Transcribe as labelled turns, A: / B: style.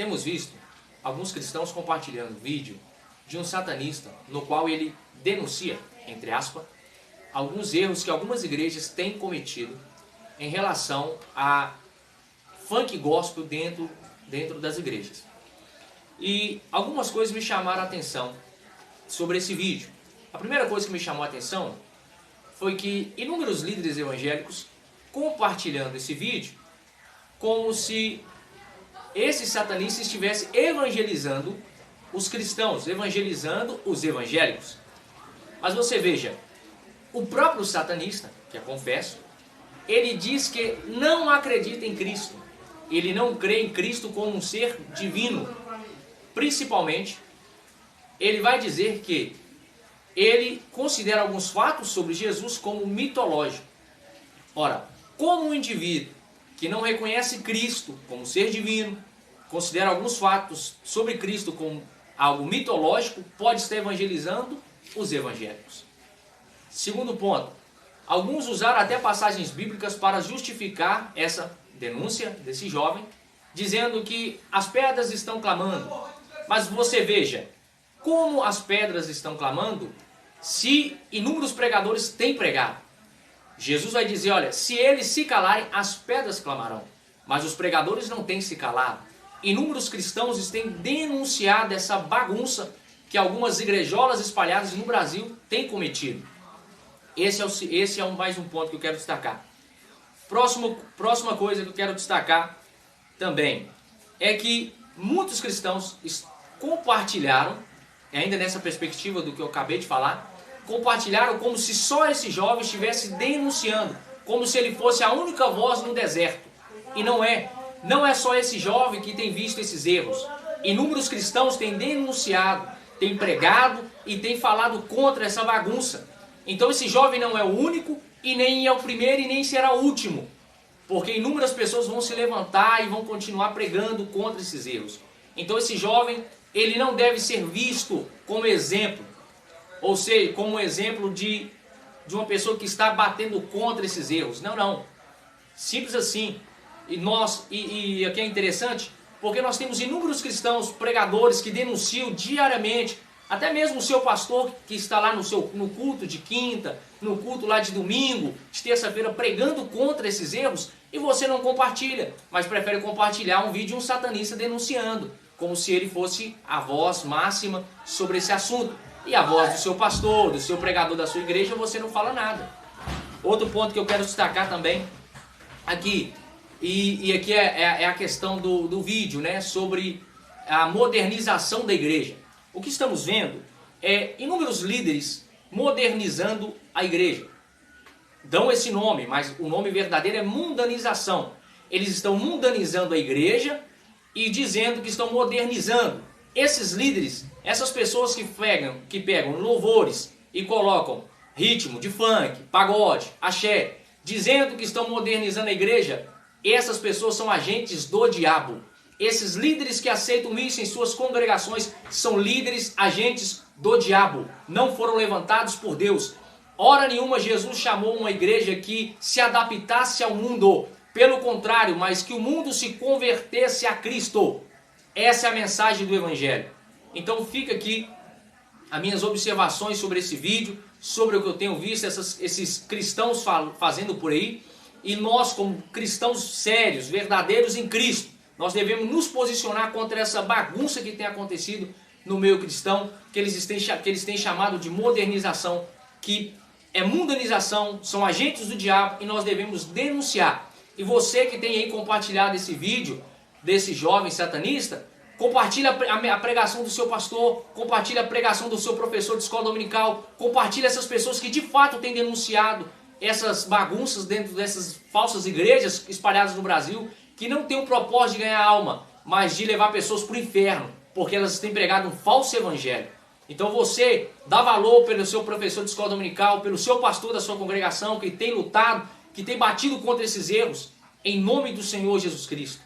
A: temos visto alguns cristãos compartilhando vídeo de um satanista no qual ele denuncia, entre aspas, alguns erros que algumas igrejas têm cometido em relação a funk gospel dentro das igrejas. E algumas coisas me chamaram a atenção sobre esse vídeo. A primeira coisa que me chamou a atenção foi que inúmeros líderes evangélicos compartilhando esse vídeo como se esse satanista estivesse evangelizando os cristãos, evangelizando os evangélicos. Mas você veja, o próprio satanista, que é confesso, ele diz que não acredita em Cristo. Ele não crê em Cristo como um ser divino. Principalmente, ele vai dizer que ele considera alguns fatos sobre Jesus como mitológicos. Ora, como um indivíduo que não reconhece Cristo como ser divino, considera alguns fatos sobre Cristo como algo mitológico, pode estar evangelizando os evangélicos. Segundo ponto, alguns usaram até passagens bíblicas para justificar essa denúncia desse jovem, dizendo que as pedras estão clamando. Mas você veja, como as pedras estão clamando se inúmeros pregadores têm pregado? Jesus vai dizer, olha, se eles se calarem, as pedras clamarão. Mas os pregadores não têm se calado. Inúmeros cristãos têm denunciado essa bagunça que algumas igrejolas espalhadas no Brasil têm cometido. Esse é mais um ponto que eu quero destacar. Próxima coisa que eu quero destacar também é que muitos cristãos compartilharam, ainda nessa perspectiva do que eu acabei de falar, compartilharam como se só esse jovem estivesse denunciando, como se ele fosse a única voz no deserto. E não é. Não é só esse jovem que tem visto esses erros. Inúmeros cristãos têm denunciado, têm pregado e têm falado contra essa bagunça. Então esse jovem não é o único e nem é o primeiro e nem será o último. Porque inúmeras pessoas vão se levantar e vão continuar pregando contra esses erros. Então esse jovem, ele não deve ser visto como exemplo. Ou seja, como exemplo de uma pessoa que está batendo contra esses erros. Não, não. Simples assim. E aqui é interessante, porque nós temos inúmeros cristãos, pregadores que denunciam diariamente, até mesmo o seu pastor que está lá no culto de quinta, no culto lá de domingo, de terça-feira, pregando contra esses erros, e você não compartilha, mas prefere compartilhar um vídeo de um satanista denunciando, como se ele fosse a voz máxima sobre esse assunto. E a voz do seu pastor, do seu pregador da sua igreja, você não fala nada. Outro ponto que eu quero destacar também aqui, e aqui é a questão do vídeo, né, sobre a modernização da igreja. O que estamos vendo é inúmeros líderes modernizando a igreja. Dão esse nome, mas o nome verdadeiro é mundanização. Eles estão mundanizando a igreja e dizendo que estão modernizando. Esses líderes, essas pessoas que pegam louvores e colocam ritmo de funk, pagode, axé, dizendo que estão modernizando a igreja, essas pessoas são agentes do diabo. Esses líderes que aceitam isso em suas congregações são líderes, agentes do diabo. Não foram levantados por Deus. Hora nenhuma Jesus chamou uma igreja que se adaptasse ao mundo. Pelo contrário, mas que o mundo se convertesse a Cristo. Essa é a mensagem do Evangelho. Então fica aqui as minhas observações sobre esse vídeo, sobre o que eu tenho visto esses cristãos fazendo por aí. E nós, como cristãos sérios, verdadeiros em Cristo, nós devemos nos posicionar contra essa bagunça que tem acontecido no meio cristão, que eles têm chamado de modernização, que é mundanização, são agentes do diabo e nós devemos denunciar. E você que tem aí compartilhado esse vídeo desse jovem satanista, compartilha a pregação do seu pastor, compartilha a pregação do seu professor de escola dominical, compartilha essas pessoas que de fato têm denunciado essas bagunças dentro dessas falsas igrejas espalhadas no Brasil, que não tem o propósito de ganhar alma, mas de levar pessoas para o inferno, porque elas têm pregado um falso evangelho. Então você dá valor pelo seu professor de escola dominical, pelo seu pastor da sua congregação, que tem lutado, que tem batido contra esses erros, em nome do Senhor Jesus Cristo.